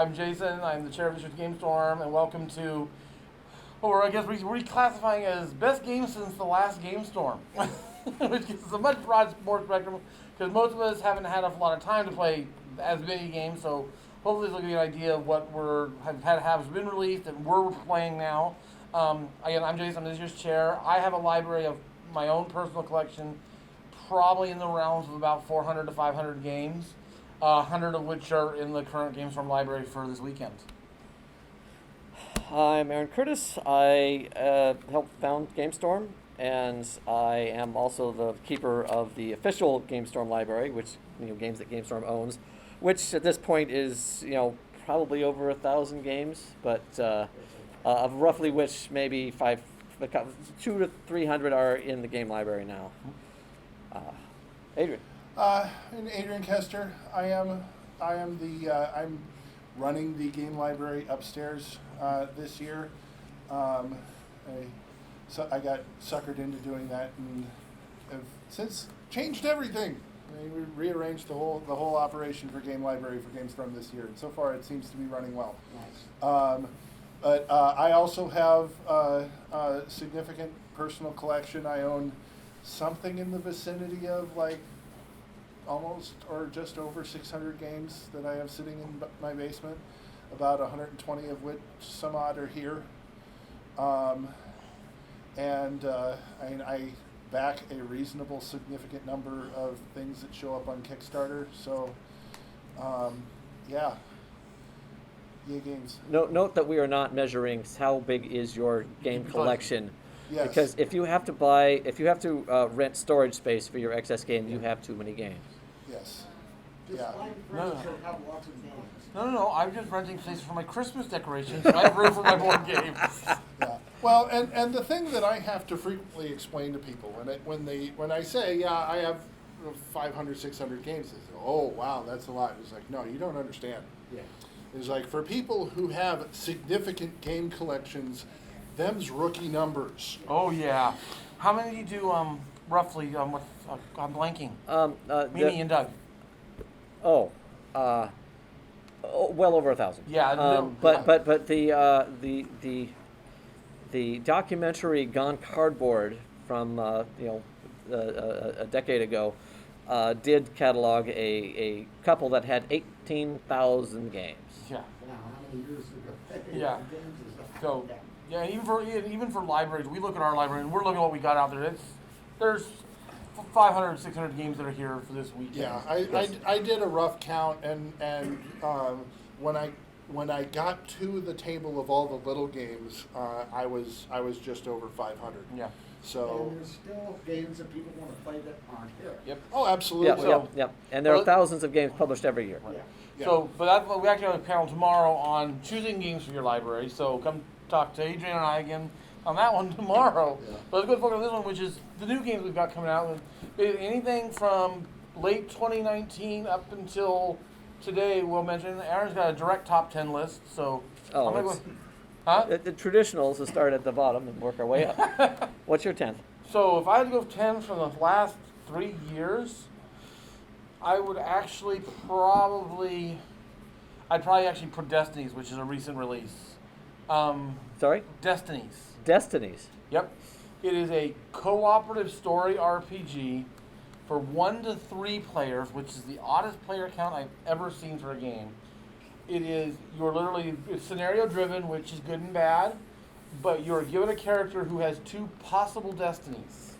I'm Jason. I'm the chair of GameStorm, and welcome to, or I guess we're reclassifying as best game since the last GameStorm, which is a much broad more spectrum because most of us haven't had a lot of time to play as many games. So hopefully this will give you an idea of what has been released and we're playing now. Again, I'm Jason. I'm this year's chair. I have a library of my own personal collection, probably in the realms of about 400 to 500 games. 100 of which are in the current GameStorm library for this weekend. I'm Aaron Curtis. I helped found GameStorm, and I am also the keeper of the official GameStorm library, which games that GameStorm owns, which at this point is probably over 1,000 games, but of roughly which maybe 200 to 300 are in the game library now. Adrian. And Adrian Koester. I'm running the game library upstairs this year. I got suckered into doing that and have since changed everything. We rearranged the whole operation for game library for GameStorm this year, and so far it seems to be running well. Nice. But I also have a significant personal collection. I own something in the vicinity of almost or just over 600 games that I have sitting in my basement, about 120 of which some odd are here. I back a reasonable significant number of things that show up on Kickstarter, so yay games. Note that we are not measuring how big is your game collection. Yes. Because if you have to rent storage space for your excess games, you have too many games. Yes. Yeah. No. I'm just renting space for my Christmas decorations. So I have room for my board games. Yeah. Well, and the thing that I have to frequently explain to people when I say I have 500, 600 games, they say, "Oh, wow, that's a lot." It's like, no, you don't understand. Yeah. It's like for people who have significant game collections, them's rookie numbers. Oh yeah. How many do you do roughly? I'm blanking. Mimi and Doug. Well over 1,000. Yeah. But the documentary Gone Cardboard from a decade ago did catalog a couple that had 18,000 games. Yeah. Wow, how many years ago? Yeah. So. Yeah, even for libraries, we look at our library and we're looking at what we got out there. There's 500, 600 games that are here for this weekend. Yeah, I did a rough count, and when I got to the table of all the little games, I was just over 500. Yeah. So. And there's still games that people want to play that aren't here. Yep. Oh, absolutely. Yep. And there are thousands of games published every year. Right. Yeah. So, but we actually have a panel tomorrow on choosing games for your library. So come talk to Adrian and I again on that one tomorrow. Yeah. But let's go focus on this one, which is the new games we've got coming out. Anything from late 2019 up until today, we'll mention. Aaron's got a direct top 10 list, so I'm going to go. The traditionals will start at the bottom and work our way up. What's your 10th? So if I had to go 10 from the last 3 years, I'd probably actually put Destinies, which is a recent release. Sorry? Destinies. Yep. It is a cooperative story RPG for 1 to 3 players, which is the oddest player count I've ever seen for a game. It's scenario driven, which is good and bad, but you're given a character who has 2 possible destinies.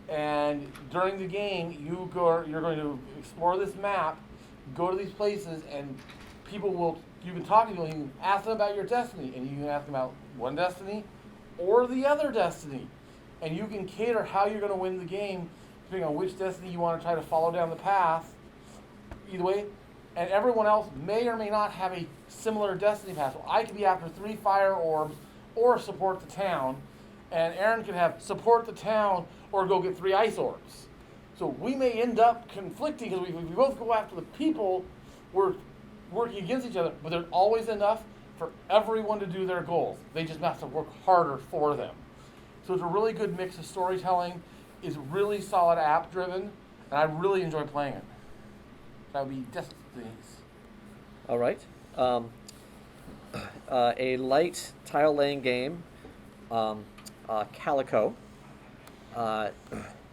And during the game, you're going to explore this map, go to these places, and you can talk to people, you can ask them about your destiny, and you can ask them about one destiny or the other destiny. And you can cater how you're going to win the game, depending on which destiny you want to try to follow down the path. Either way, and everyone else may or may not have a similar destiny path. So I could be after 3 fire orbs or support the town, and Aaron could have support the town or go get 3 ice orbs. So we may end up conflicting because we both go after the people, we're working against each other, but there's always enough for everyone to do their goals. They just have to work harder for them. So it's a really good mix of storytelling. It's really solid app driven, and I really enjoy playing it. That would be Destinies. All right. Um, a light tile laying game, Calico.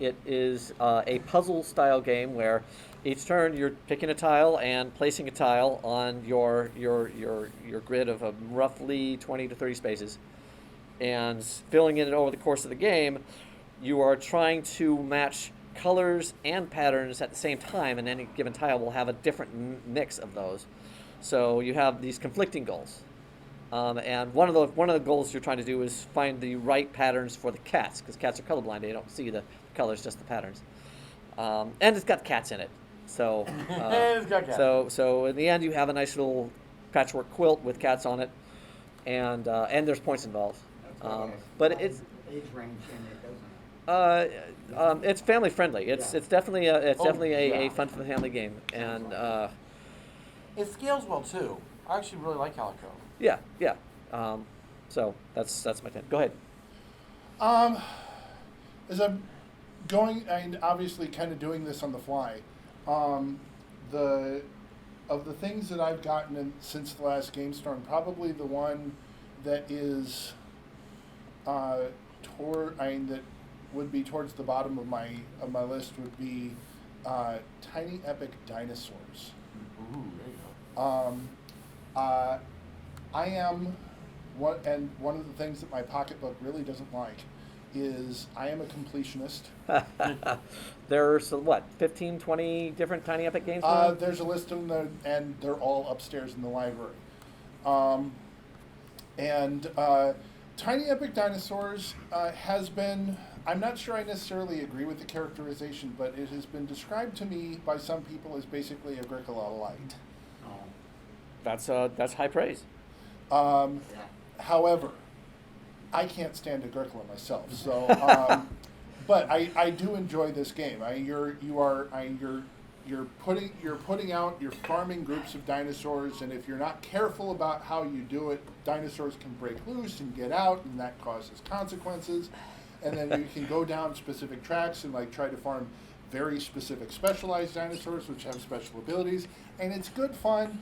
It is a puzzle style game where each turn you're picking a tile and placing a tile on your grid of roughly 20 to 30 spaces, and filling in it over the course of the game. You are trying to match colors and patterns at the same time, and any given tile will have a different mix of those. So you have these conflicting goals. And one of the goals you're trying to do is find the right patterns for the cats, because cats are colorblind; they don't see the colors, just the patterns. And it's got cats in it, so It's got cats. so in the end, you have a nice little patchwork quilt with cats on it, and there's points involved. But it's Age range in it, doesn't it? it's family friendly. It's definitely a yeah. fun for the family game, and It scales well too. I actually really like Calico. yeah. So that's my 10. Go ahead. As I'm going and obviously kind of doing this on the fly, of the things that I've gotten since the last GameStorm, probably the one that is that would be towards the bottom of my list would be Tiny Epic Dinosaurs. Ooh, there you go. I am one of the things that my pocketbook really doesn't like is I am a completionist. There's what, 15, 20 different Tiny Epic games? There's a list of them, and they're all upstairs in the library. Tiny Epic Dinosaurs has been, I'm not sure I necessarily agree with the characterization, but it has been described to me by some people as basically Agricola light. That's high praise. However, I can't stand Agricola myself, so but I do enjoy this game. You're farming groups of dinosaurs, and if you're not careful about how you do it, dinosaurs can break loose and get out, and that causes consequences. And then you can go down specific tracks and try to farm very specific specialized dinosaurs which have special abilities, and it's good fun.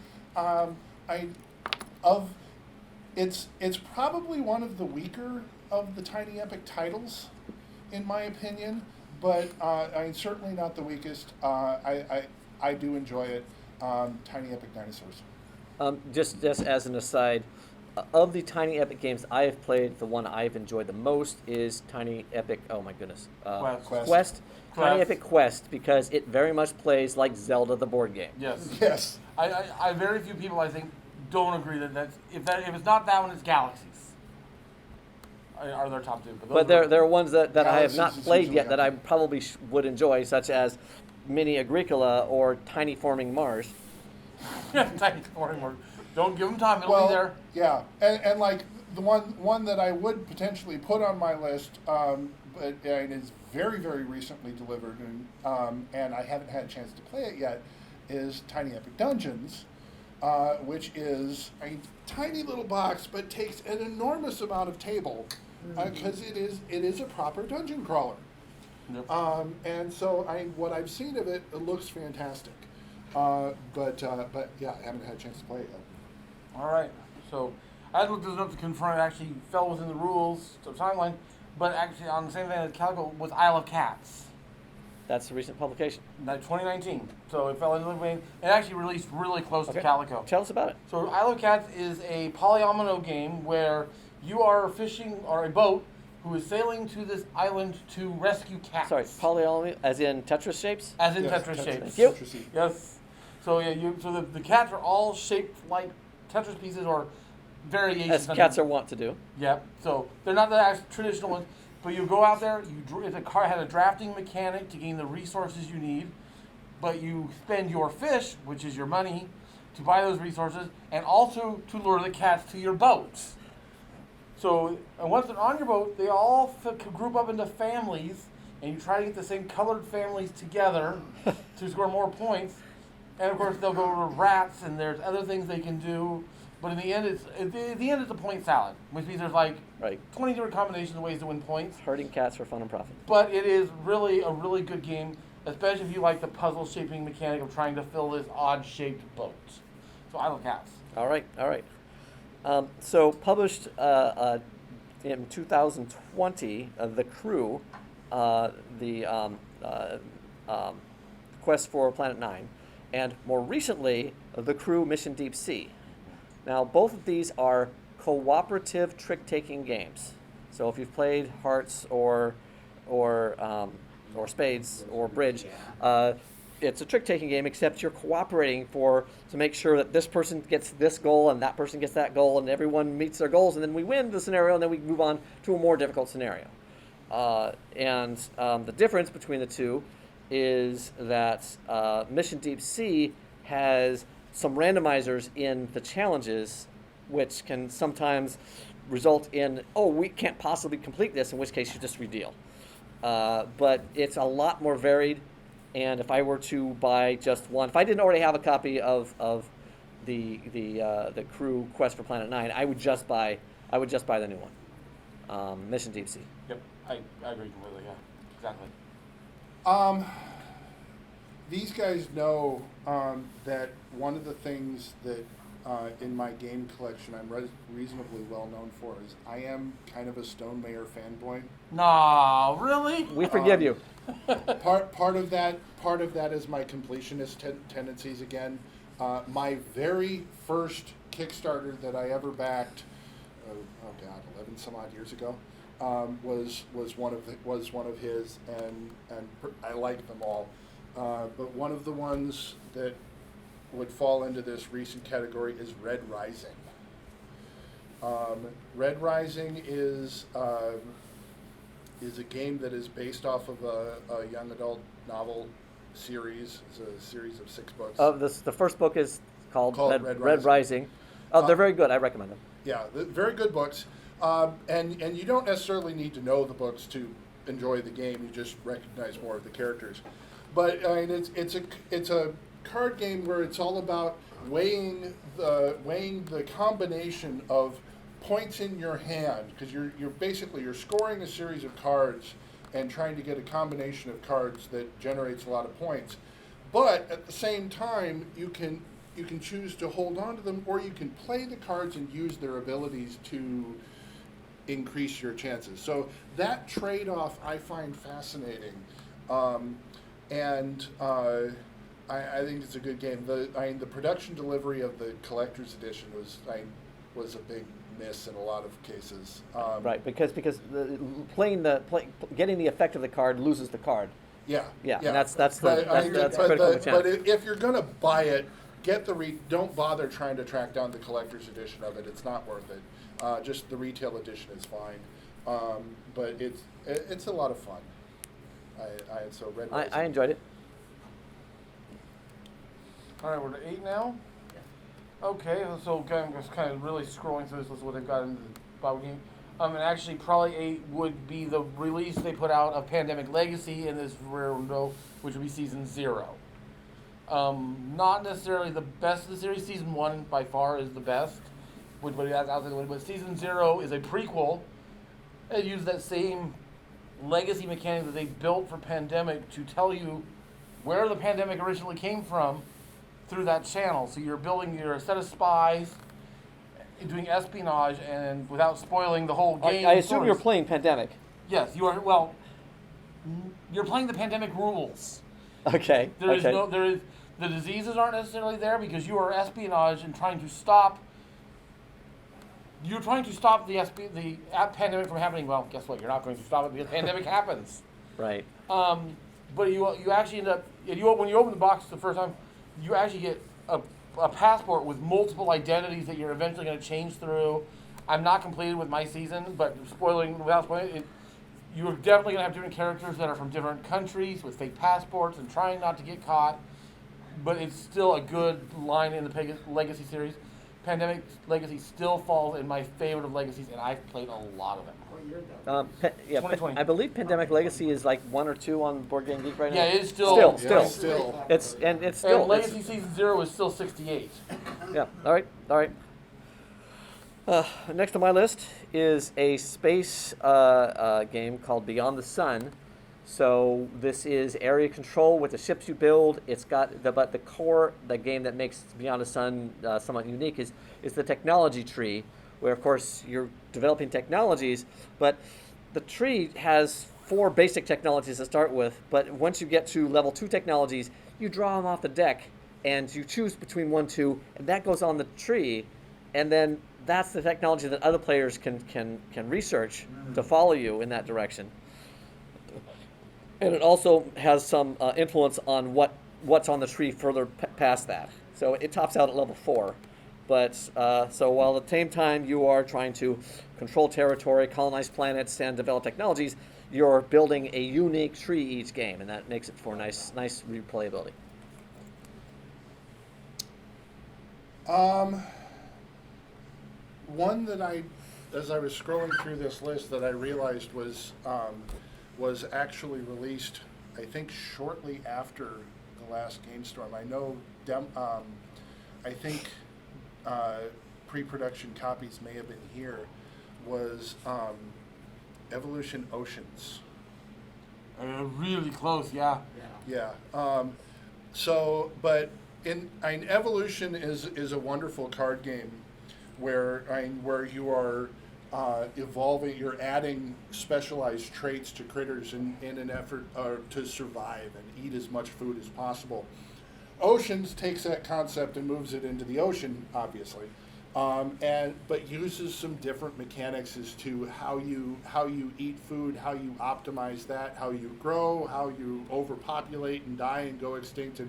It's probably one of the weaker of the Tiny Epic titles, in my opinion, but certainly not the weakest. I do enjoy it. Tiny Epic Dinosaurs. Just as an aside, of the Tiny Epic games I have played, the one I've enjoyed the most is Tiny Epic. Oh my goodness, Quest. Tiny Epic Quest, because it very much plays like Zelda the board game. Yes. Yes. I very few people I think don't agree that if it's not that one, it's Galaxies. Are their top two? But there are ones that I have not Galaxies is played usually yet that I up probably would enjoy, such as Mini Agricola or Tiny Forming Mars. Tiny Forming Mars. Don't give them time; it'll be there. Yeah, and the one that I would potentially put on my list, but it is very, very recently delivered, and I haven't had a chance to play it yet, is Tiny Epic Dungeons, which is a tiny little box but takes an enormous amount of table because it is a proper dungeon crawler. Yep. And so what I've seen of it, it looks fantastic. But yeah, I haven't had a chance to play it yet. All right. So I looked this up to confirm it actually fell within the rules of timeline, but actually on the same thing as Calico was Isle of Cats. That's a recent publication. 2019. So it fell into the vein. It actually released really close to Calico. Tell us about it. So Isle of Cats is a polyomino game where you are fishing or a boat who is sailing to this island to rescue cats. Sorry, polyomino, as in Tetris shapes? As in Yes, Tetris shapes. Thank you. Tetris-y. Yes. So yeah, the cats are all shaped like Tetris pieces or variations. As of cats them. are wont to do. Yep. So they're not the traditional ones, but you go out there. If the car had a drafting mechanic to gain the resources you need, but you spend your fish, which is your money, to buy those resources, and also to lure the cats to your boats. So and once they're on your boat, they all group up into families, and you try to get the same colored families together to score more points. And of course, they'll go to rats, and there's other things they can do. But in the end, it's a point salad, which means there's Right. 20 different combinations of ways to win points. Herding cats for fun and profit. But it is really a really good game, especially if you like the puzzle shaping mechanic of trying to fill this odd shaped boat. So I love cats. All right, all right. So published in 2020, The Crew, the Quest for Planet 9, and more recently, The Crew Mission Deep Sea. Now, both of these are cooperative trick-taking games. So if you've played Hearts or Spades or Bridge, it's a trick-taking game, except you're cooperating to make sure that this person gets this goal and that person gets that goal, and everyone meets their goals, and then we win the scenario, and then we move on to a more difficult scenario. The difference between the two is that Mission Deep Sea has some randomizers in the challenges, which can sometimes result in, oh, we can't possibly complete this, in which case you just redeal. But it's a lot more varied, and if I were to buy just one, if I didn't already have a copy of the Crew Quest for Planet 9, I would just buy the new one, Mission Deep Sea. Yep, I agree completely. Yeah, exactly. These guys know that one of the things that in my game collection I'm reasonably well known for is I am kind of a Stone Mayer fanboy. Nah, really? We forgive you. Part of that is my completionist tendencies again. My very first Kickstarter that I ever backed, 11 some odd years ago, was one of his, and I like them all. But one of the ones that would fall into this recent category is Red Rising. Red Rising is a game that is based off of a young adult novel series. It's a series of 6 books. The first book is called Red Rising. Rising. They're very good. I recommend them. Yeah, very good books. And you don't necessarily need to know the books to enjoy the game. You just recognize more of the characters. But I mean, it's a card game where it's all about weighing the combination of points in your hand, because you're scoring a series of cards and trying to get a combination of cards that generates a lot of points. But at the same time, you can choose to hold on to them, or you can play the cards and use their abilities to increase your chances. So that trade-off I find fascinating. I think it's a good game. The production delivery of the collector's edition was a big miss in a lot of cases. Right, because getting the effect of the card loses the card. Yeah. And that's critical But mechanic. if you're gonna buy it, don't bother trying to track down the collector's edition of it. It's not worth it. Just the retail edition is fine. But it's a lot of fun. I enjoyed it. All right, we're to 8 now. Okay, so again, I'm just kind of really scrolling through this list of what they've got in the Bible game. And actually, probably 8 would be the release they put out of Pandemic Legacy in this rare window, which would be Season 0. Not necessarily the best of the series. Season 1 by far is the best, but Season 0 is a prequel. It used that same legacy mechanic that they built for Pandemic to tell you where the Pandemic originally came from through that channel. So you're building your set of spies, doing espionage, and without spoiling the whole game. I assume you're playing Pandemic. Yes, you are. Well, you're playing the Pandemic rules. Okay. The diseases aren't necessarily there because you are espionage and trying to stop. You're trying to stop the pandemic from happening. Well, guess what? You're not going to stop it because the pandemic happens. Right. But you actually end up when you open the box the first time, you actually get a passport with multiple identities that you're eventually going to change through. I'm not completed with my season, but without spoiling it, you're definitely going to have different characters that are from different countries with fake passports and trying not to get caught. But it's still a good line in the Legacy series. Pandemic Legacy still falls in my favorite of Legacies, and I've played a lot of them. 2020. I believe Pandemic Legacy is like 1 or 2 on Board Game Geek right now. Yeah, it's still. Still. It's still. And Legacy Season 0 is still 68. Yeah. All right. Next on my list is a space game called Beyond the Sun. So this is area control with the ships you build. It's got but the core, the game that makes Beyond the Sun somewhat unique is the technology tree, where of course you're developing technologies, but the tree has 4 basic technologies to start with. But once you get to level 2 technologies, you draw them off the deck, and you choose between 1, 2, and that goes on the tree, and then that's the technology that other players can research to follow you in that direction. And it also has some influence on what's on the tree further past that. So it tops out at level 4. But so while at the same time you are trying to control territory, colonize planets, and develop technologies, you're building a unique tree each game, and that makes it for nice replayability. One that as I was scrolling through this list, that I realized was actually released, I think, shortly after the last GameStorm. I know, I think pre-production copies may have been here, was Evolution Oceans. Really close, yeah. Yeah. But Evolution is a wonderful card game where you are evolving, you're adding specialized traits to critters in an effort to survive and eat as much food as possible. Oceans takes that concept and moves it into the ocean, obviously, but uses some different mechanics as to how you eat food, how you optimize that, how you grow, how you overpopulate and die and go extinct. And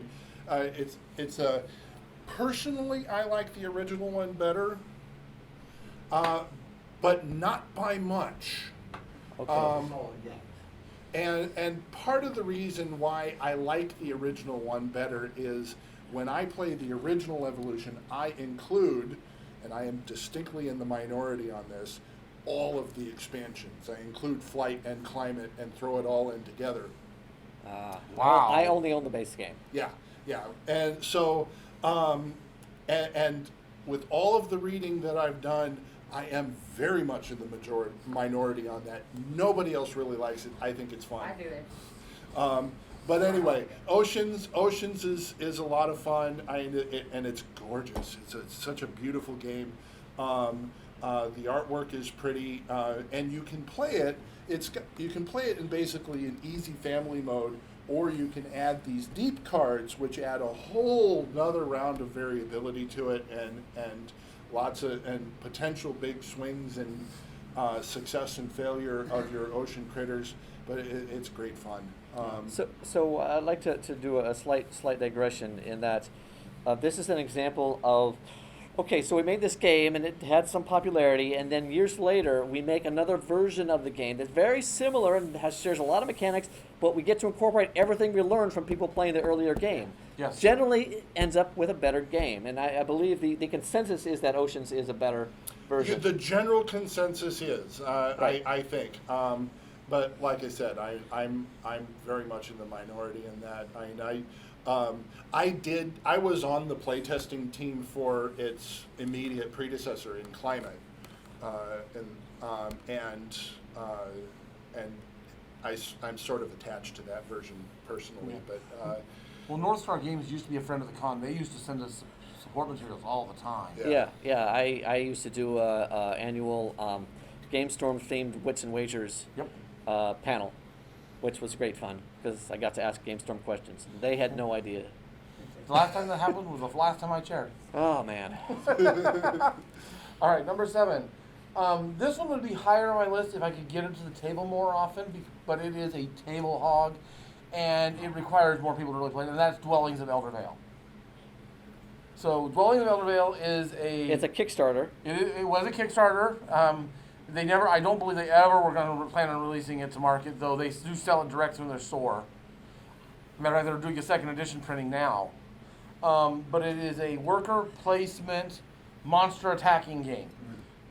personally, I like the original one better, but not by much. Okay. And part of the reason why I like the original one better is when I play the original Evolution, I include, and I am distinctly in the minority on this, all of the expansions. I include flight and climate and throw it all in together. Wow. I only own the base game. Yeah. And so, and with all of the reading that I've done, I am very much in the minority on that. Nobody else really likes it. I think it's fun. I do it. But anyway, Oceans is a lot of fun, and it's gorgeous. It's such a beautiful game. The artwork is pretty, and you can play it. You can play it in basically an easy family mode, or you can add these deep cards, which add a whole nother round of variability to it, and lots of potential big swings and success and failure of your ocean critters. But it's great fun. So I'd like to do a slight digression in that this is an example of, okay, so we made this game and it had some popularity, and then years later we make another version of the game that's very similar and shares a lot of mechanics, but we get to incorporate everything we learned from people playing the earlier game. Yes. Generally it ends up with a better game, and I believe the consensus is that Oceans is a better version. The general consensus is, Right. I think. But like I said, I'm very much in the minority in that. I was on the playtesting team for its immediate predecessor in Climate, and I'm sort of attached to that version personally. Yeah. But Well, North Star Games used to be a friend of the con. They used to send us support materials all the time. Yeah. I used to do a annual GameStorm themed Wits and Wagers panel, which was great fun because I got to ask GameStorm questions. They had no idea. The last time that happened was the last time I chaired. Oh man. All right, number 7. This one would be higher on my list if I could get it to the table more often, but it is a table hog, and it requires more people to really play it, and that's Dwellings of Eldervale. So Dwellings of Eldervale is It's a Kickstarter. It was a Kickstarter. They never, I don't believe they ever were going to plan on releasing it to market, though they do sell it direct through their store. Matter of fact, they're doing a second edition printing now. But it is a worker placement monster attacking game.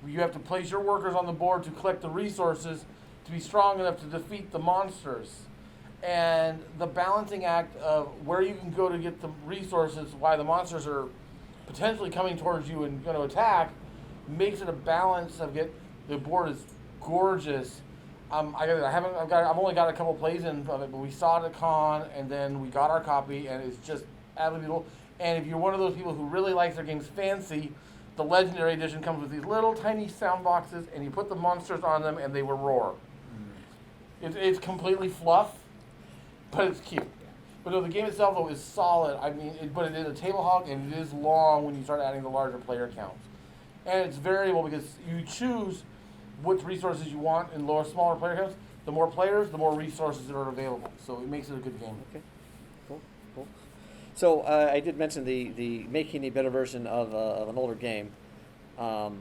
You have to place your workers on the board to collect the resources to be strong enough to defeat the monsters. And the balancing act of where you can go to get the resources while the monsters are potentially coming towards you and going to attack makes it a balance of the board is gorgeous. I've only got a couple plays in of it, but we saw it at con, and then we got our copy, and it's just absolutely beautiful. And if you're one of those people who really likes their games fancy, the Legendary Edition comes with these little tiny sound boxes, and you put the monsters on them, and they will roar. It's completely fluff, but it's cute. But no, the game itself though is solid. I mean, but it is a table hog, and it is long when you start adding the larger player counts. And it's variable because you choose what resources you want in smaller player counts. The more players, the more resources that are available. So it makes it a good game. Okay, cool. So I did mention the making a better version of an older game. So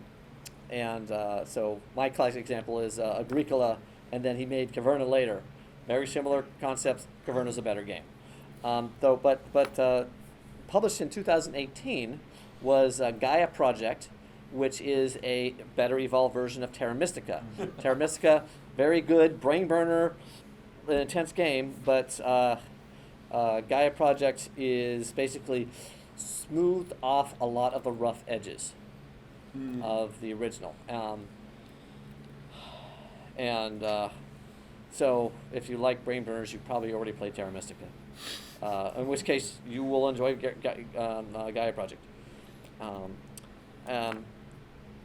my classic example is Agricola, and then he made Caverna later. Very similar concepts. Caverna's a better game. Published in 2018 was Gaia Project, which is a better evolved version of Terra Mystica. Terra Mystica, very good, brain burner, an intense game, but Gaia Project is basically smoothed off a lot of the rough edges of the original. So if you like brain burners, you probably already played Terra Mystica. In which case, you will enjoy Gaia Project.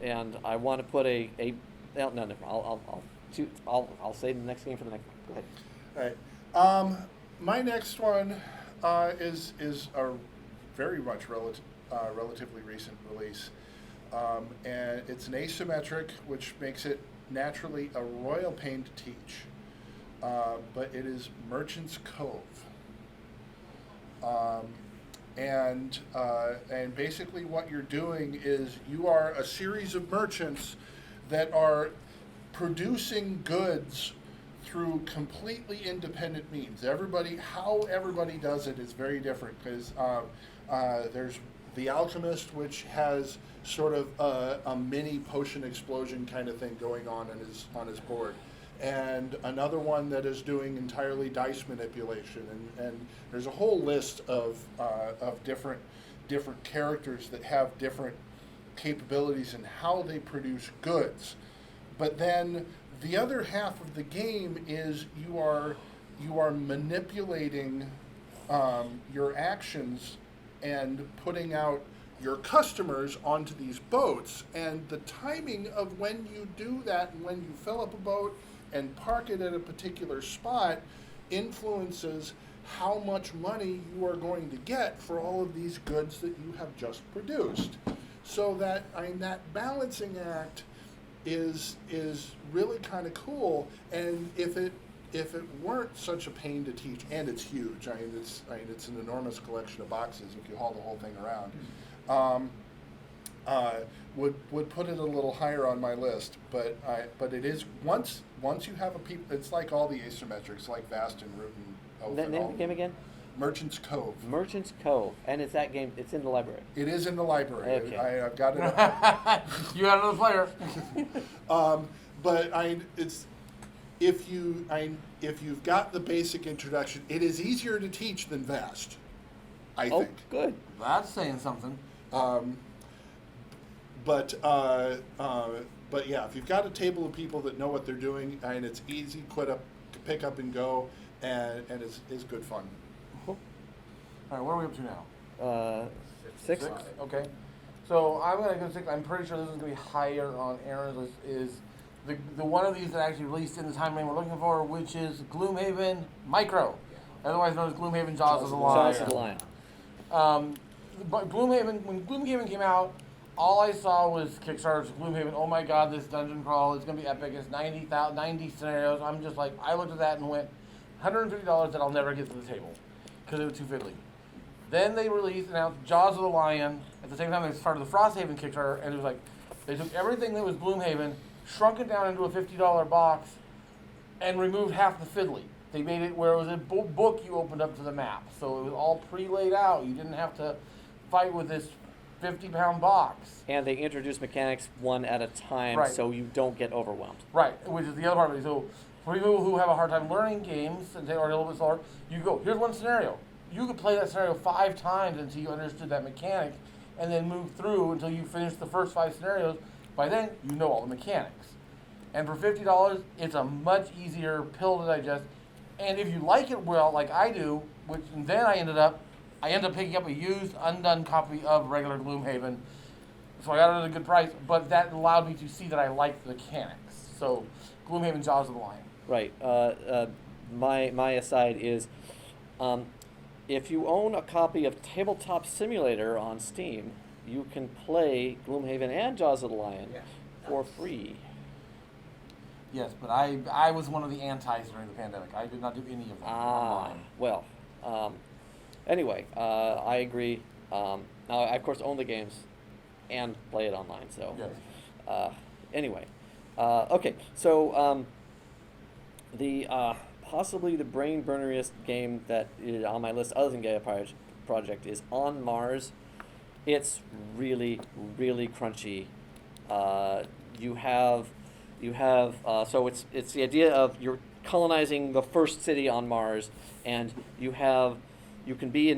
And I want to put I'll save the next game for the next one. Go ahead. All right. My next one is a very much relatively recent release, and it's an asymmetric, which makes it naturally a royal pain to teach. But it is Merchant's Cove. And basically what you're doing is you are a series of merchants that are producing goods through completely independent means. How everybody does it is very different, because there's the alchemist, which has sort of a mini potion explosion kind of thing going on his board. And another one that is doing entirely dice manipulation, and there's a whole list of different characters that have different capabilities in how they produce goods. But then the other half of the game is you are manipulating your actions and putting out your customers onto these boats, and the timing of when you do that and when you fill up a boat and park it at a particular spot influences how much money you are going to get for all of these goods that you have just produced. So that balancing act is really kind of cool. And if it weren't such a pain to teach, and it's huge, it's an enormous collection of boxes if you haul the whole thing around. Would put it a little higher on my list, but it is once you have it's like all the asymmetrics, like Vast and Root and Oath. Name the game again? Merchant's Cove. Merchant's Cove, and it's that game. It's in the library. It is in the library. Okay. I've got it. You got another player. But if you've got the basic introduction, it is easier to teach than Vast. I think. Good. That's saying something. But yeah, if you've got a table of people that know what they're doing, and it's easy, pick up and go, and it's good fun. Cool. All right, where are we up to now? 6. Okay. So I'm going to go 6. I'm pretty sure this is going to be higher on Aaron's list. Is the one of these that actually released in the timeline we're looking for, which is Gloomhaven Micro, otherwise known as Gloomhaven Jaws of the Lion. Jaws of the Lion. But Gloomhaven, when Gloomhaven came out, all I saw was Kickstarter's Gloomhaven. Oh my God, this dungeon crawl is going to be epic. It's 90 scenarios. I'm just like, I looked at that and went, $150 that I'll never get to the table because it was too fiddly. Then they announced Jaws of the Lion. At the same time, they started the Frosthaven Kickstarter, and it was like, they took everything that was Gloomhaven, shrunk it down into a $50 box, and removed half the fiddly. They made it where it was a book you opened up to the map. So it was all pre-laid out. You didn't have to fight with this 50-pound box. And they introduced mechanics one at a time, right, so you don't get overwhelmed. Right, which is the other part of it. So for people who have a hard time learning games and they are a little bit slower, you go, here's one scenario. You could play that scenario 5 times until you understood that mechanic, and then move through until you finish the first 5 scenarios. By then, you know all the mechanics. And for $50, it's a much easier pill to digest. And if you like it well, like I do, then I ended up picking up a used, undone copy of regular Gloomhaven. So I got it at a good price, but that allowed me to see that I liked the mechanics. So Gloomhaven, Jaws of the Lion. Right. My aside is, if you own a copy of Tabletop Simulator on Steam, you can play Gloomhaven and Jaws of the Lion for free. Yes, but I was one of the antis during the pandemic. I did not do any of that online. Well. Anyway, I agree. Now, I, of course, own the games and play it online. So, yes. Anyway, okay. So, the possibly the brain burneriest game that is on my list, other than Gaia Project, is On Mars. It's really, really crunchy. You have so it's the idea of you're colonizing the first city on Mars, and you can be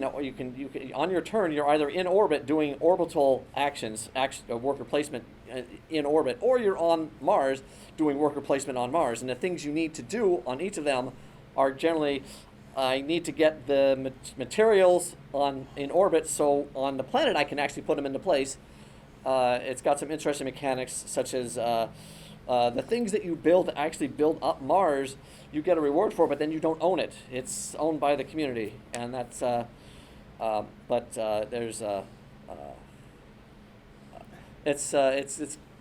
on your turn you're either in orbit doing orbital actions, worker placement in orbit, or you're on Mars doing worker placement on Mars. And the things you need to do on each of them are generally, I need to get the materials in orbit, so on the planet I can actually put them into place. It's got some interesting mechanics, such as the things that you build to actually build up Mars, you get a reward for, but then you don't own it. It's owned by the community, and that's. There's. It's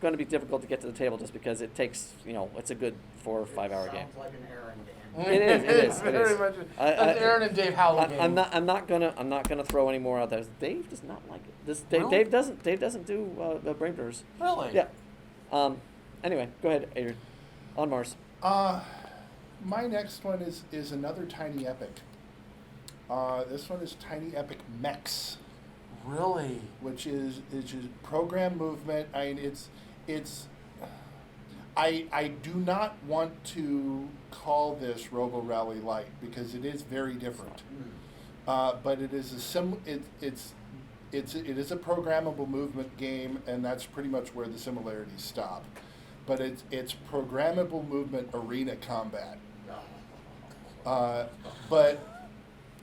going to be difficult to get to the table just because it takes. It's a good 4 or 5 hour game. Sounds like an errand. It is. Very much. An Aaron and Dave Howell game. I'm not gonna throw any more out there. Dave does not like it. Really? Dave doesn't do the brain burners. Really? Yeah. Anyway, go ahead, Adrian. On Mars. My next one is another Tiny Epic. This one is Tiny Epic Mechs. Really? Which is program movement. I mean, it's. I do not want to call this Robo Rally Light because it is very different. But it is it is a programmable movement game, and that's pretty much where the similarities stop. But it's programmable movement arena combat. But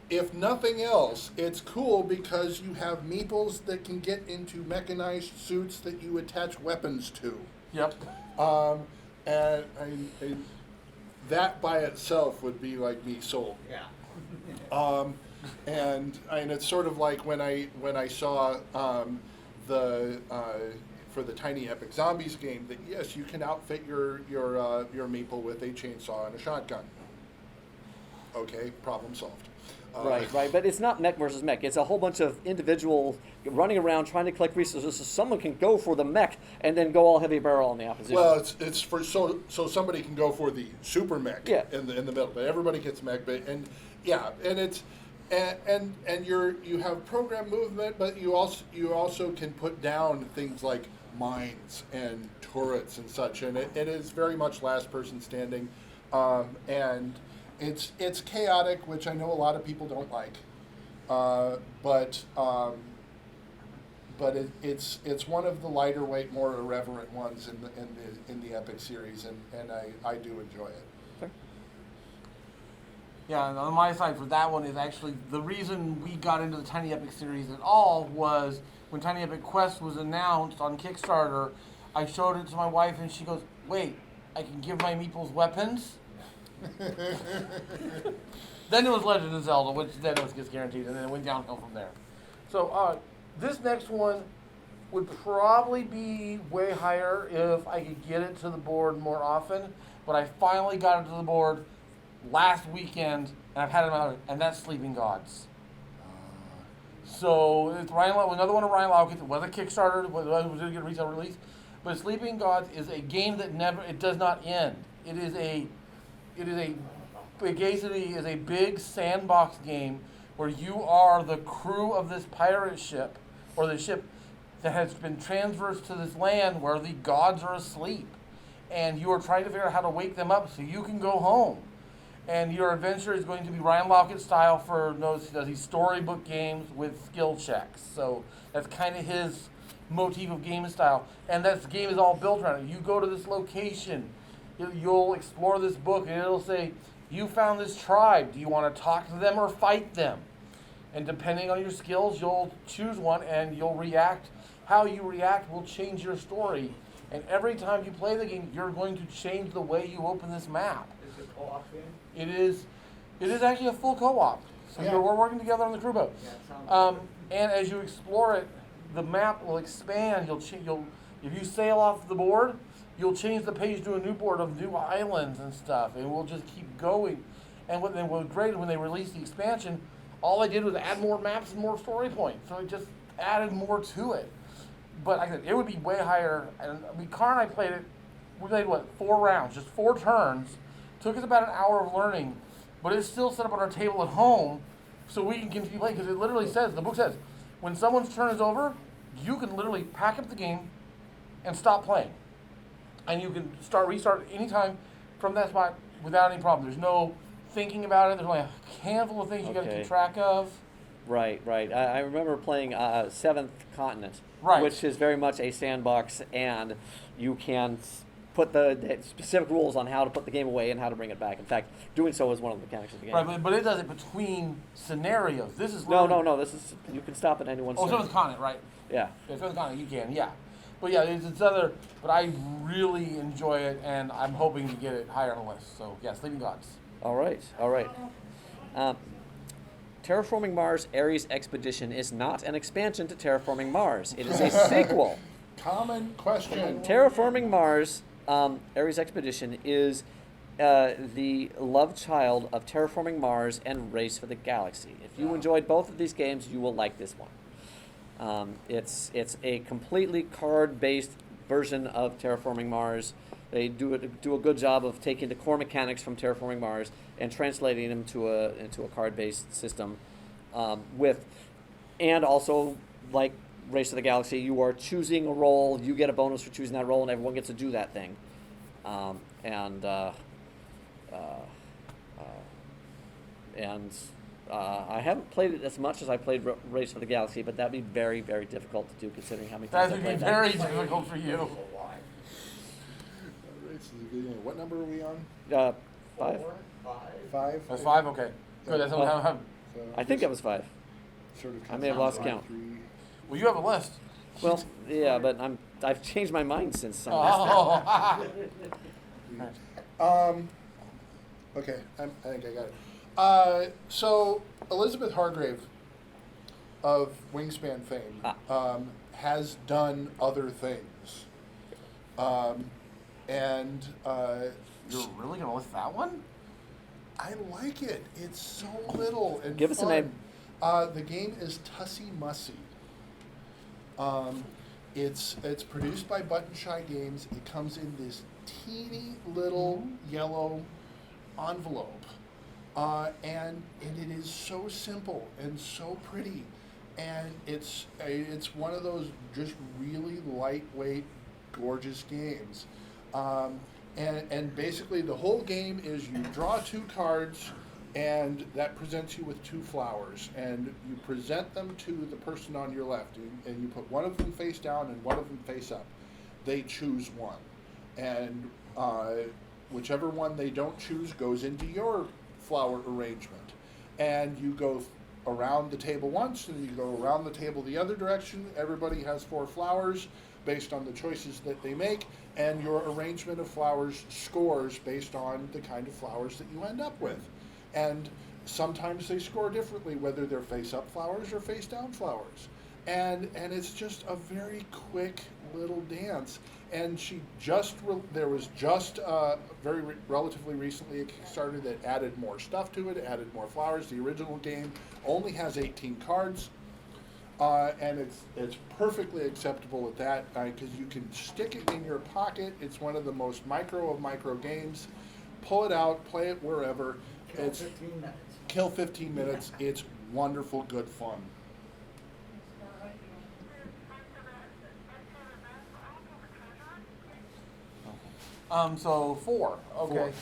if nothing else, it's cool because you have meeples that can get into mechanized suits that you attach weapons to. Yep. And that by itself would be like me sold. Yeah. And it's sort of like when I saw for the Tiny Epic Zombies game that yes, you can outfit your meeple with a chainsaw and a shotgun. Okay, problem solved. Right. But it's not mech versus mech. It's a whole bunch of individuals running around trying to collect resources so someone can go for the mech and then go all heavy barrel on the opposition. Well, it's for so somebody can go for the super mech in the middle, but everybody gets mech. And you have program movement, but you also can put down things like mines and turrets and such, and it is very much last person standing, and it's chaotic, which I know a lot of people don't like, but it's one of the lighter weight, more irreverent ones in the Epic series, and I do enjoy it. Okay. Yeah, and on my side for that one is actually the reason we got into the Tiny Epic series at all was when Tiny Epic Quest was announced on Kickstarter. I showed it to my wife and she goes, "Wait, I can give my meeples weapons?" Then it was Legend of Zelda, which then it gets guaranteed, and then it went downhill from there. So this next one would probably be way higher if I could get it to the board more often, but I finally got it to the board last weekend, and I've had it out, and that's Sleeping Gods. So it's another one of Ryan Laukitz's. It was a Kickstarter, it didn't get a retail release, but Sleeping Gods is a game that does not end. It is basically a big sandbox game where you are the crew of this pirate ship, or the ship that has been transversed to this land where the gods are asleep, and you are trying to figure out how to wake them up so you can go home. And your adventure is going to be Ryan Laukitz style for these storybook games with skill checks. So that's kind of his motif of game style. And that game is all built around it. You go to this location, you'll explore this book, and it'll say, you found this tribe. Do you want to talk to them or fight them? And depending on your skills, you'll choose one, and you'll react. How you react will change your story. And every time you play the game, you're going to change the way you open this map. Is it co-op game? It is actually a full co-op. So we're working together on the crew boat. Yeah, it sounds And as you explore it, the map will expand. If you sail off the board, you'll change the page to a new board of new islands and stuff, and we'll just keep going. And what was great when they released the expansion, all I did was add more maps and more story points. So it just added more to it. But like I said, it would be way higher. And Car and I played it. We played 4 rounds, just 4 turns. Took us about an hour of learning, but it's still set up on our table at home, so we can continue playing. Because it literally says, the book says, when someone's turn is over, you can literally pack up the game and stop playing, and you can restart anytime from that spot without any problem. There's no thinking about it. There's only a handful of things you got to keep track of. Right. I remember playing Seventh Continent, Right. which is very much a sandbox, and you can put the specific rules on how to put the game away and how to bring it back. In fact, doing so is one of the mechanics of the game. Right, but it does it between scenarios. This is No. This is, you can stop at anyone's turn. Seventh Continent, right? Yeah. Seventh Continent, you can, yeah. But yeah, it's other. But I really enjoy it, and I'm hoping to get it higher on the list. So yeah, Sleeping Gods. All right. Terraforming Mars Ares Expedition is not an expansion to Terraforming Mars. It is a sequel. Common question. Terraforming Mars Ares Expedition is the love child of Terraforming Mars and Race for the Galaxy. If you enjoyed both of these games, you will like this one. It's a completely card-based version of Terraforming Mars. They do a good job of taking the core mechanics from Terraforming Mars and translating them into a card-based system, and also like Race to the Galaxy, you are choosing a role. You get a bonus for choosing that role, and everyone gets to do that thing. I haven't played it as much as I played Race for the Galaxy, but that'd be very, very difficult to do considering how many times That I would be played very difficult for you. What number are we on? 5. 5? That's 5, okay. Good. That's what I'm. So I think that was 5. sort of I may have lost comes count. 3. Well, you have a list. Well, yeah, but I've changed my mind since I Okay, I think I got it. So Elizabeth Hargrave of Wingspan fame has done other things, and You're really gonna list that one? I like it. It's so little and Give us a fun. name. The game is Tussie Mussy. It's produced by Button Shy Games. It comes in this teeny little yellow envelope, and it is so simple and so pretty, and it's one of those just really lightweight, gorgeous games. And basically the whole game is you draw 2 cards, and that presents you with 2 flowers, and you present them to the person on your left, and you put one of them face down and one of them face up. They choose one, and whichever one they don't choose goes into your flower arrangement, and you go around the table once, and you go around the table the other direction. Everybody has 4 flowers based on the choices that they make, and your arrangement of flowers scores based on the kind of flowers that you end up with. And sometimes they score differently, whether they're face-up flowers or face-down flowers. And it's just a very quick little dance. And there was just relatively recently a Kickstarter that added more stuff to it, added more flowers. The original game only has 18 cards. And it's perfectly acceptable at that, because you can stick it in your pocket. It's one of the most micro of micro games. Pull it out, play it wherever. Kill 15 minutes. It's wonderful, good fun. So 4. Okay.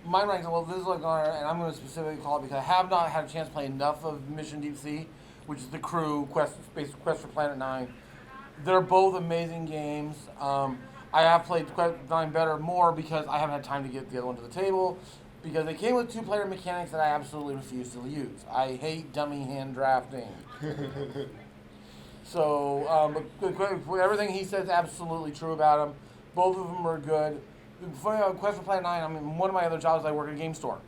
My ranks. Well, this is like, and I'm going to specifically call it because I have not had a chance to play enough of Mission Deep Sea, which is the Crew Quest for Planet 9. They're both amazing games. I have played Quest 9 better more because I haven't had time to get the other one to the table. Because they came with 2-player mechanics that I absolutely refuse to use. I hate dummy hand drafting. So, everything he says is absolutely true about them. Both of them are good. Quest for Planet 9, I mean, one of my other jobs, I work at GameStorm.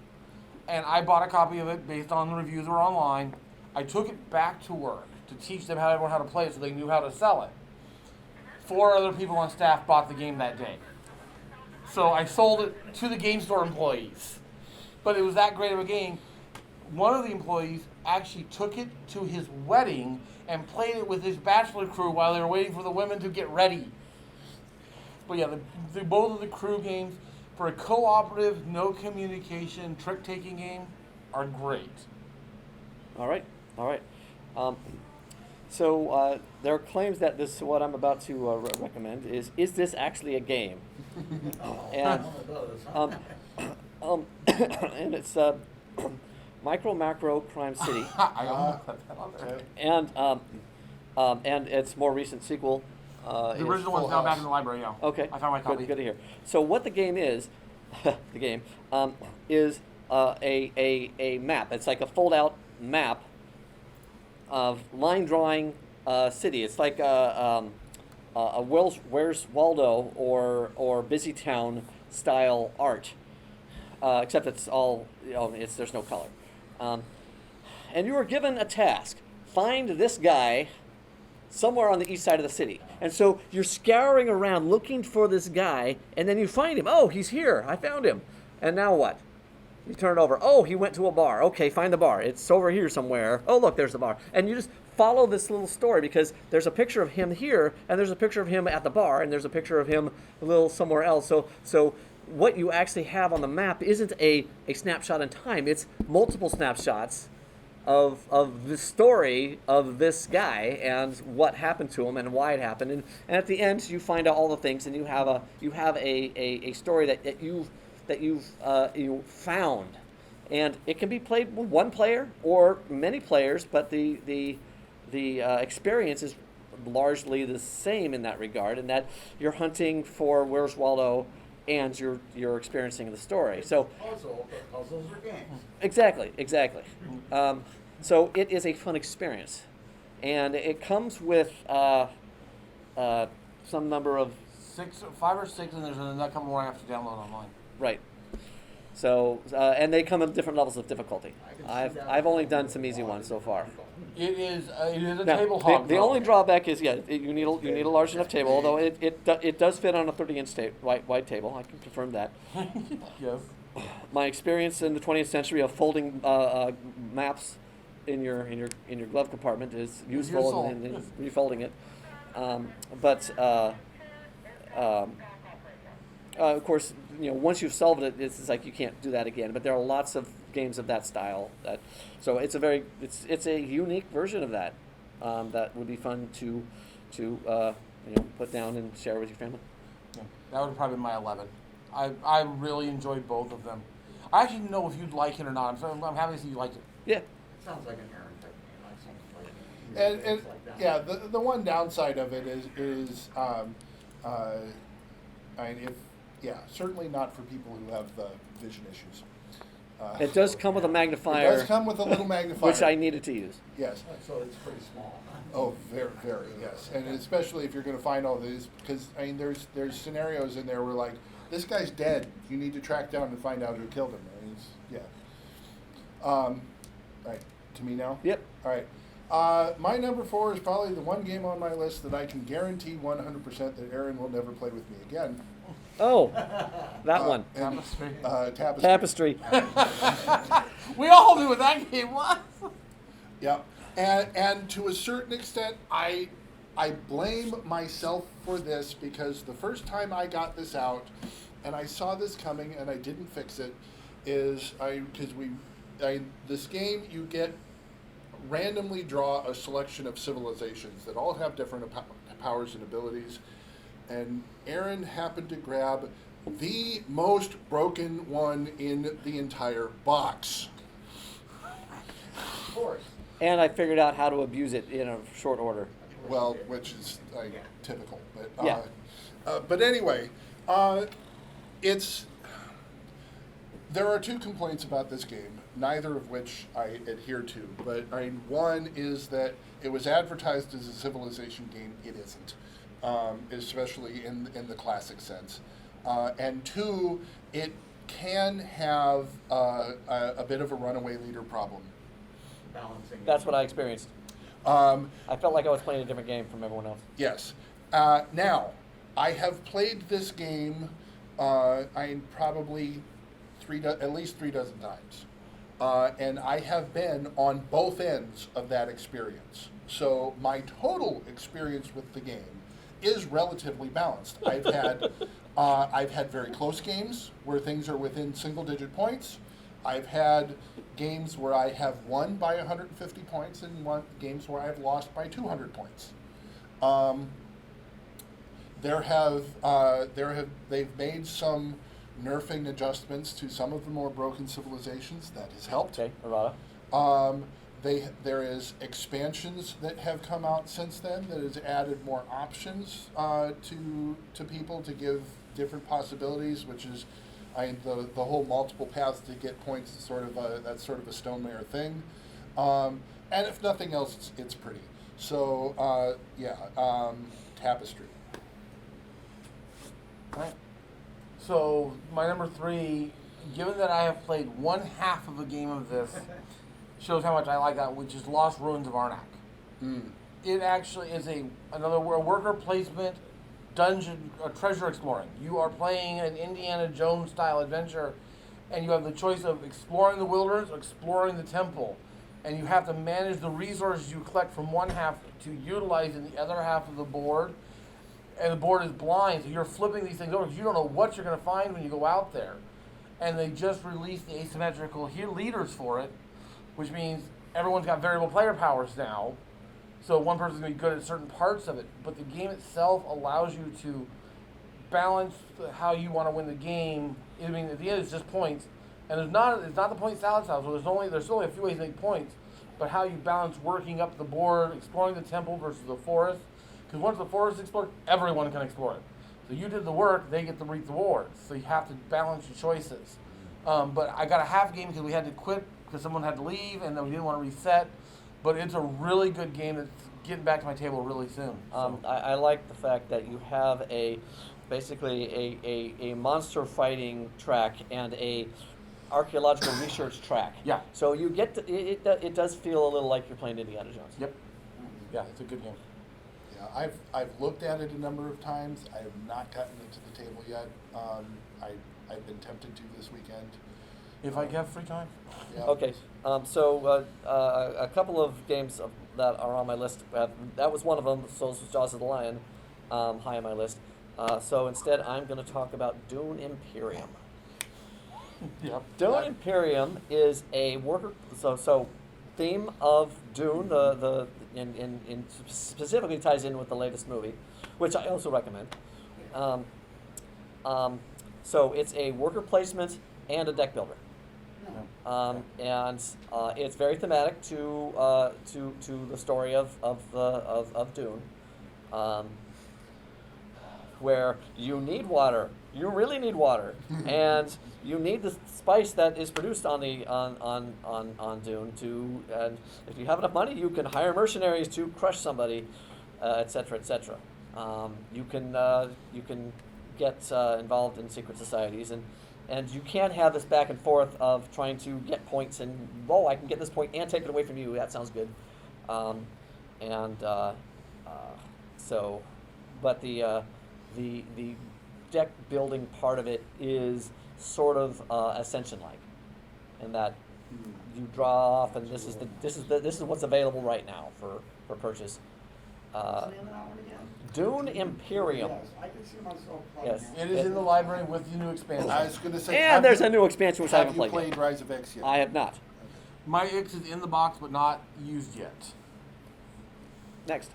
And I bought a copy of it based on the reviews that were online. I took it back to work to teach them how to play it so they knew how to sell it. 4 other people on staff bought the game that day. So I sold it to the GameStorm employees. But it was that great of a game. One of the employees actually took it to his wedding and played it with his bachelor crew while they were waiting for the women to get ready. But yeah, both of the crew games for a cooperative, no communication, trick-taking game are great. All right. So there are claims that what I'm about to recommend is this actually a game? And and it's Micro Macro Crime City. I almost put that on there. And its more recent sequel. The original one's now back in the library, yeah. Okay. I found my copy. Good to hear. So what the game is, is a map. It's like a fold-out map of line drawing city. It's like a Where's Waldo or Busy Town style art, except it's all there's no color. And you are given a task: find this guy somewhere on the east side of the city. And so you're scouring around looking for this guy, and then you find him. Oh, he's here. I found him. And now what? You turn it over. Oh, he went to a bar. Okay, find the bar. It's over here somewhere. Oh, look, there's the bar. And you just follow this little story because there's a picture of him here, and there's a picture of him at the bar, and there's a picture of him a little somewhere else. So what you actually have on the map isn't a snapshot in time. It's multiple snapshots of the story of this guy and what happened to him and why it happened. And at the end, you find out all the things, and you have a story that you've found. And it can be played with one player or many players, but the experience is largely the same in that regard, in that you're hunting for Where's Waldo and you're experiencing the story. So puzzles are games. Exactly. So it is a fun experience, and it comes with some number of 5 or 6, and there's a couple more I have to download online. Right. So and they come in different levels of difficulty. I've only done some easy ones so far. It is a Now, table hog. the only drawback is you need a large enough table. Although it does fit on a 30-inch wide table. I can confirm that. Yes. My experience in the 20th century of folding maps in your glove compartment is useful in refolding it. Of course, once you've solved it, it's like you can't do that again. But there are lots of games of that style. So it's a unique version of that that would be fun to put down and share with your family. Yeah, that would probably be my 11. I really enjoyed both of them. I actually don't know if you'd like it or not. I'm happy to see you liked it. Yeah. Sounds like an Aaron type game. I think And like that. yeah, the one downside of it is certainly not for people who have the vision issues. It does come with a magnifier. It does come with a little magnifier, which I needed to use. Yes. So it's pretty small. Oh, very, very, yes. And especially if you're going to find all these, because there's scenarios in there where like this guy's dead. You need to track down and find out who killed him. Right, to me now. Yep. All right. My number 4 is probably the one game on my list that I can guarantee 100% that Aaron will never play with me again. Oh, that one. Tapestry. Tapestry. We all knew what that game was. Yeah, and to a certain extent, I blame myself for this because the first time I got this out, and I saw this coming and I didn't fix it, is this game you randomly draw a selection of civilizations that all have different powers and abilities, and Aaron happened to grab the most broken one in the entire box. Of course. And I figured out how to abuse it in a short order. Well, which is typical, but Yeah. But anyway, there are two complaints about this game, neither of which I adhere to. But one is that it was advertised as a Civilization game. It isn't, especially in the classic sense. And two, it can have a bit of a runaway leader problem. Balancing. That's what I experienced. I felt like I was playing a different game from everyone else. Yes. Now, I have played this game probably at least 3 dozen times. And I have been on both ends of that experience. So my total experience with the game is relatively balanced. I've had very close games where things are within single-digit points. I've had games where I have won by 150 points and games where I've lost by 200 points. They've made some nerfing adjustments to some of the more broken civilizations. That has helped. Okay, Arata. There is expansions that have come out since then that has added more options to people to give different possibilities, which is the whole multiple paths to get points is that's sort of a Stonemayer thing. And if nothing else, it's pretty. So Tapestry. Right. So my number 3, given that I have played one half of a game of this, shows how much I like that, which is Lost Ruins of Arnak. It actually is another worker placement dungeon, treasure exploring. You are playing an Indiana Jones style adventure, and you have the choice of exploring the wilderness or exploring the temple, and you have to manage the resources you collect from one half to utilize in the other half of the board. And the board is blind, so you're flipping these things over because you don't know what you're going to find when you go out there. And they just released the asymmetrical leaders for it, which means everyone's got variable player powers now. So one person's going to be good at certain parts of it. But the game itself allows you to balance how you want to win the game. I mean, at the end, it's just points. And it's not the point salad style, so there's only a few ways to make points. But how you balance working up the board, exploring the temple versus the forest. Because once the forest is explored, everyone can explore it. So you did the work, they get to reap the rewards. So you have to balance your choices. But I got a half game because we had to quit because someone had to leave and then we didn't want to reset. But it's a really good game that's getting back to my table really soon. I like the fact that you have basically a monster fighting track and a archaeological research track. Yeah. So you get it does feel a little like you're playing Indiana Jones. Yep. Yeah, it's a good game. Yeah, I've looked at it a number of times. I have not gotten it to the table yet. I've been tempted to this weekend. If I have free time. Yeah. Okay. So a couple of games that are on my list. That was one of them. So was Jaws of the Lion, high on my list. So instead, I'm going to talk about Dune Imperium. Yep. Dune Imperium is a worker. So theme of Dune, in specifically ties in with the latest movie, which I also recommend. So it's a worker placement and a deck builder, and it's very thematic to the story of Dune, where you need water. You really need water, and you need the spice that is produced on Dune. And if you have enough money, you can hire mercenaries to crush somebody, etc., etc. You can get involved in secret societies, and you can't have this back and forth of trying to get points and I can get this point and take it away from you. That sounds good, but the deck building part of it is sort of Ascension-like, in that you draw off, and this is what's available right now for purchase. What's the name of that one again? Dune Imperium. Yes, I can see myself playing Yes. that. It is in the library with the new expansion. I was going to say. And there's a new expansion which I haven't Have you played played yet. Rise of X yet? I have not. My Ix is in the box but not used yet. Next.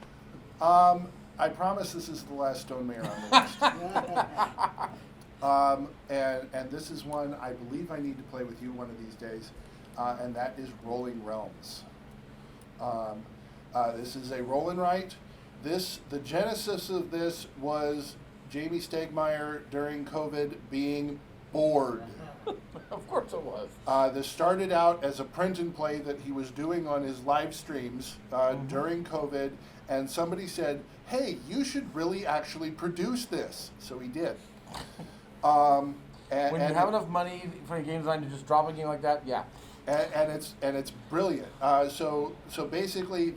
I promise this is the last Stonemayer on the list. And this is one I believe I need to play with you one of these days, and that is Rolling Realms. This is a roll and write. The genesis of this was Jamie Stegmaier during COVID being bored. Of course it was. This started out as a print and play that he was doing on his live streams during COVID, and somebody said, hey, you should really actually produce this. So he did. When you have enough money for a game design to just drop a game like that, yeah. And it's brilliant. So basically,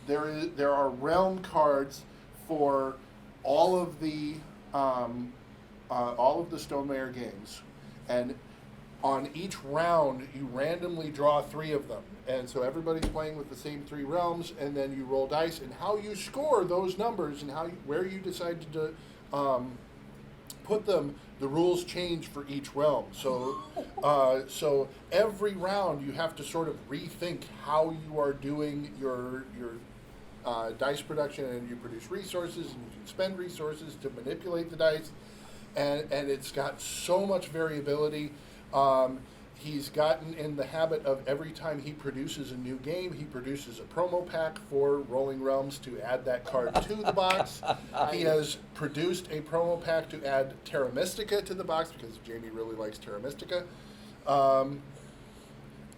there are realm cards for all of the Stonemaier games, and on each round you randomly draw 3 of them, and so everybody's playing with the same 3 realms, and then you roll dice, and how you score those numbers and where you decide to put them, the rules change for each realm. So so every round you have to sort of rethink how you are doing your dice production, and you produce resources, and you can spend resources to manipulate the dice, and it's got so much variability. He's gotten in the habit of every time he produces a new game, he produces a promo pack for Rolling Realms to add that card to the box. He has produced a promo pack to add Terra Mystica to the box, because Jamie really likes Terra Mystica.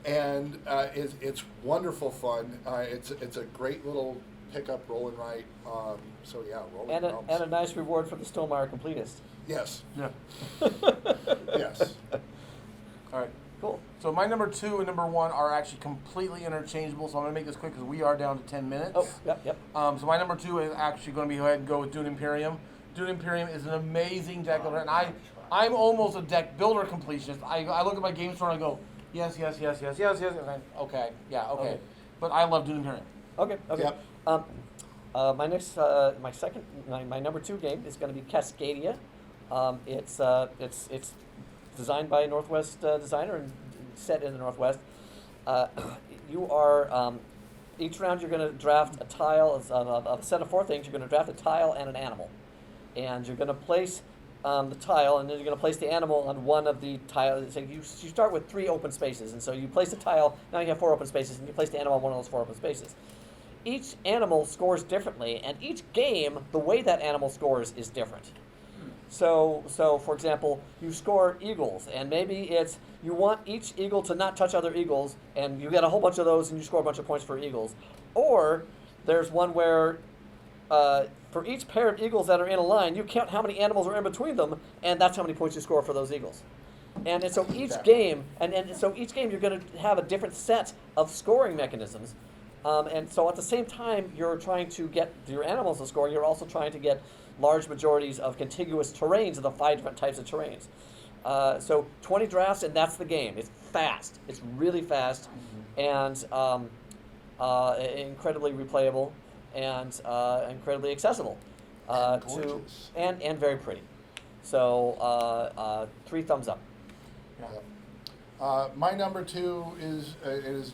And it's wonderful fun. It's a great little pickup, roll and write. So yeah, Rolling Realms. And a nice reward for the Stonemaier completist. Yes. Yeah. Yes. All right. Cool. So my number 2 and number 1 are actually completely interchangeable, so I'm going to make this quick because we are down to 10 minutes. Oh, yep. So my number 2 is actually going to be go ahead and go with Dune Imperium. Dune Imperium is an amazing deck builder, and I'm almost a deck builder completionist. I look at my game store and I go, yes, and I, okay. But I love Dune Imperium. Okay. Yep. My number 2 game is going to be Cascadia. It's designed by a Northwest designer and set in the Northwest. You are each round you're going to draft a tile of a set of 4 things. You're going to draft a tile and an animal, and you're going to place the tile, and then you're going to place the animal on one of the tiles. So you start with 3 open spaces, and so you place the tile. Now you have 4 open spaces, and you place the animal on one of those 4 open spaces. Each animal scores differently, and each game, the way that animal scores is different. So for example, you score eagles, and maybe it's you want each eagle to not touch other eagles, and you get a whole bunch of those, and you score a bunch of points for eagles. Or there's one where for each pair of eagles that are in a line, you count how many animals are in between them, and that's how many points you score for those eagles. And so each game, you're going to have a different set of scoring mechanisms. And so at the same time you're trying to get your animals to score, you're also trying to get large majorities of contiguous terrains of the 5 different types of terrains. So 20 drafts, and that's the game. It's fast. It's really fast, and incredibly replayable, and incredibly accessible, and very pretty. So 3 thumbs up. Yeah. My number 2 is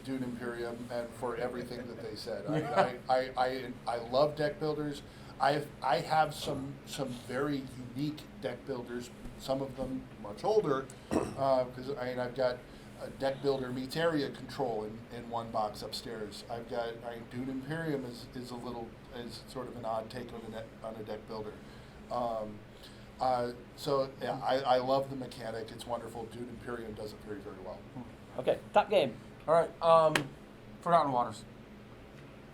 Dune Imperium, and for everything that they said. I love deck builders. I have some very unique deck builders. Some of them much older, because I've got a deck builder meets area control in one box upstairs. I've got Dune Imperium is sort of an odd take on a deck builder. So yeah, I love the mechanic. It's wonderful. Dune Imperium does it very, very well. Okay, top game. All right, Forgotten Waters.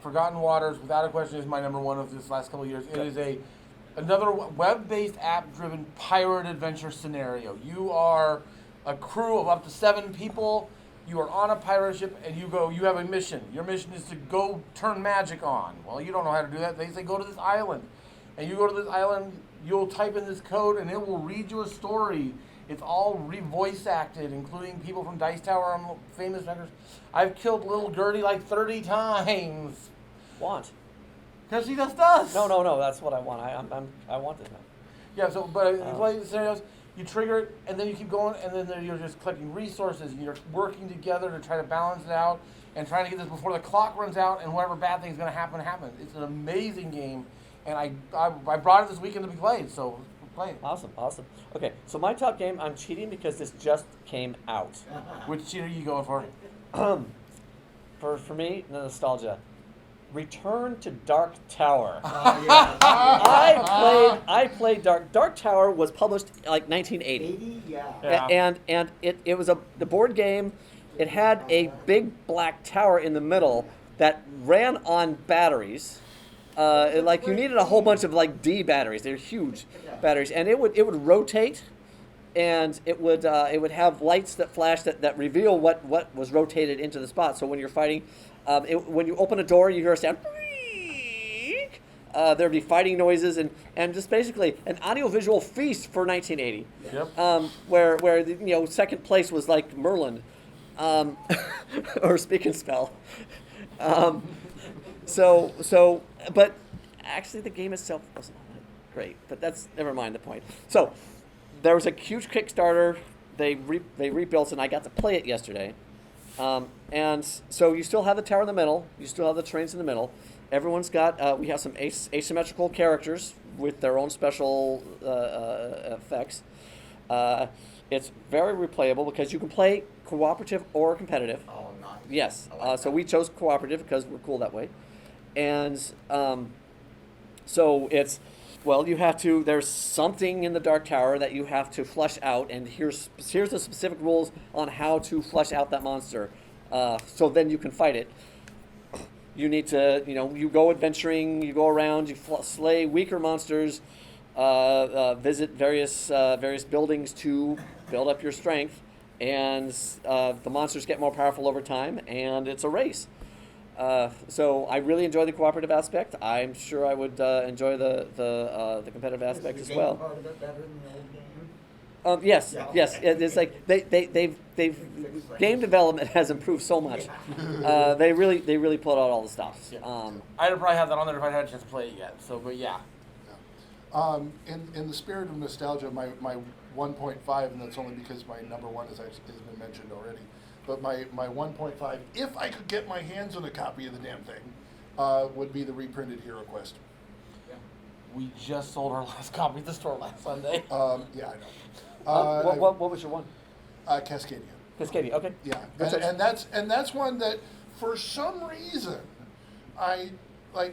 Forgotten Waters, without a question, is my number 1 of this last couple of years. It is another web-based, app-driven pirate adventure scenario. You are a crew of up to 7 people. You are on a pirate ship, and you have a mission. Your mission is to go turn magic on. Well, you don't know how to do that. They say go to this island. And you go to this island, you'll type in this code, and it will read you a story. It's all voice acted, including people from Dice Tower and famous records. I've killed Little Gertie like 30 times. Want? Because she just does. No, that's what I want. I want this now. Yeah, but you play the scenarios, you trigger it, and then you keep going, and then you're just collecting resources, and you're working together to try to balance it out, and trying to get this before the clock runs out, and whatever bad thing's going to happen. It's an amazing game, and I brought it this weekend to be played, so play it. Awesome. Okay, so my top game, I'm cheating because this just came out. Which cheat are you going for? For me, nostalgia. Return to Dark Tower. Oh, yeah. I played Dark Tower was published like 1980. 80? Yeah. Yeah. And it was the board game. It had a big black tower in the middle that ran on batteries. Like you needed a whole bunch of like D batteries. They're huge batteries, and it would rotate, and it would have lights that flash that reveal what was rotated into the spot. So when you're fighting, when you open a door, you hear a sound. There'd be fighting noises and just basically an audiovisual feast for 1980. Yep. Where the, second place was like Merlin, or Speak and Spell. But actually the game itself wasn't all that great. But that's never mind the point. So there was a huge Kickstarter. They rebuilt, and I got to play it yesterday. And so you still have the tower in the middle. You still have the trains in the middle. Everyone's got. We have some asymmetrical characters with their own special effects. It's very replayable because you can play cooperative or competitive. Oh, nice. Yes. I like So that. we chose cooperative because we're cool that way. And so it's, you have to, there's something in the Dark Tower that you have to flesh out, and here's the specific rules on how to flesh out that monster. So then you can fight it. You need to, you go adventuring, you go around, you slay weaker monsters, visit various buildings to build up your strength, and the monsters get more powerful over time, and it's a race. So I really enjoy the cooperative aspect. I'm sure I would enjoy the competitive aspect Is as the game well. part of it better than the old game? Yes, Yeah. yes. It's like they've game development has improved so much. They really pulled out all the stops. Yeah. I'd probably have that on there if I had a chance to play it yet. So, but yeah. In the spirit of nostalgia, my 1.5, and that's only because my number one has been mentioned already, but my 1.5, if I could get my hands on a copy of the damn thing, would be the reprinted Hero Quest. We just sold our last copy at the store last Sunday. Yeah, I know. What was your one? Cascadia. Cascadia. Okay. Yeah, That's and that's one that for some reason I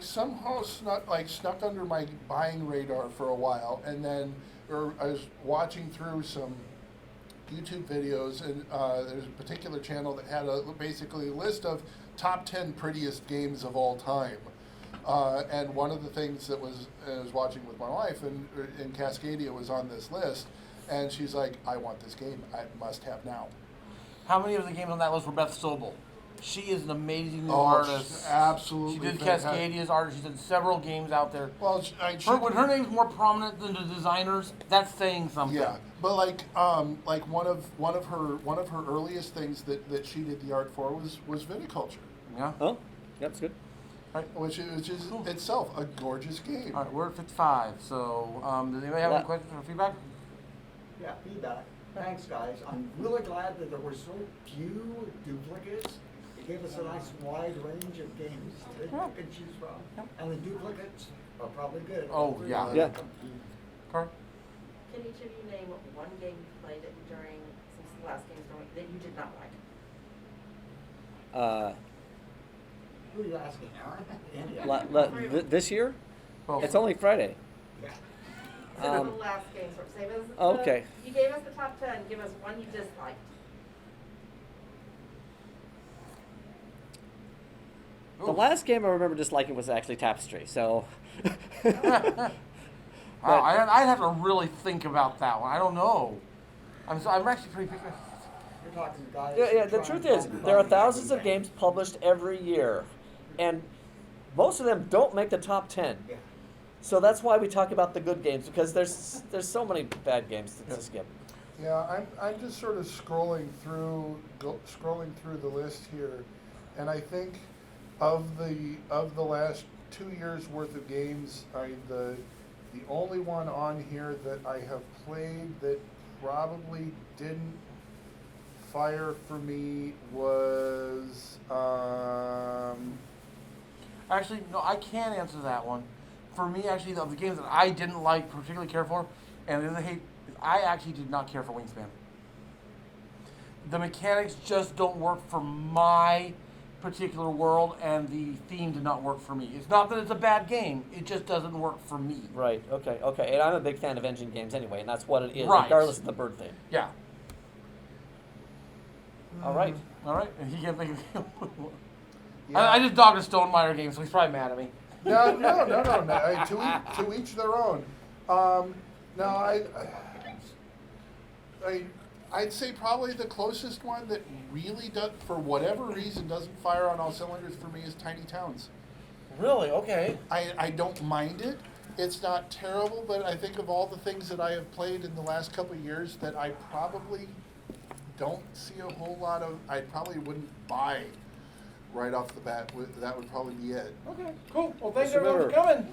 somehow snuck under my buying radar for a while, and then I was watching through some YouTube videos, and there's a particular channel that had basically a list of top 10 prettiest games of all time. And one of the things that I was watching with my wife, and Cascadia was on this list, and she's like, I want this game. I must have now. How many of the games on that list were Beth Sobel? She is an amazing new Oh, artist. she's absolutely She did fantastic. Cascadia's art. She's done several games out there. Well, When her name's more prominent than the designers, that's saying something. yeah, but like one of her earliest things that she did the art for was viticulture, Yeah. Oh, yep, that's good. which is Cool. itself a gorgeous game. All right, we're at 55. So, does anybody have any questions or feedback? Yeah, feedback. Thanks, guys. I'm really glad that there were so few duplicates. It gave us a nice wide range of games that you can choose from. And the duplicates are probably good. Oh, yeah. Yeah. Carl? Can each of you name one game you played during since the last GameStorm that you did not like? Who are you asking, Aaron? India. This year? Oh. It's only Friday. Yeah. Since the last GameStorm, save us. Okay. You gave us the top 10. Give us one you disliked. The last game I remember disliking was actually Tapestry. So. I'd have to really think about that one. I don't know. I'm actually pretty picky. You're talking to guys. Yeah. The trying truth to is, find there are fun thousands of every day. games published every year, and most of them don't make the top 10. Yeah. So that's why we talk about the good games, because there's so many bad games to skip. Yeah, I'm just sort of scrolling through the list here, and I think of the last 2 years worth of games, the only one on here that I have played that probably didn't fire for me was Actually, no, I can answer that one. For me, actually, of the games that I didn't particularly care for, and the other hate, I actually did not care for Wingspan. The mechanics just don't work for my particular world, and the theme did not work for me. It's not that it's a bad game; it just doesn't work for me. Right. Okay. Okay. And I'm a big fan of engine games anyway, and that's what it is, Right. regardless of the bird theme. Yeah. All right. All right. And he can't think of. Yeah. I just dogged a Stonemaier game, so he's probably mad at me. No. To each their own. No, I'd say probably the closest one that really does, for whatever reason, doesn't fire on all cylinders for me is Tiny Towns. Really? Okay. I don't mind it. It's not terrible, but I think of all the things that I have played in the last couple of years that I probably don't see a whole lot of, I probably wouldn't buy right off the bat. That would probably be it. Okay. Cool. Well, thanks Mr. everyone for Miller. coming.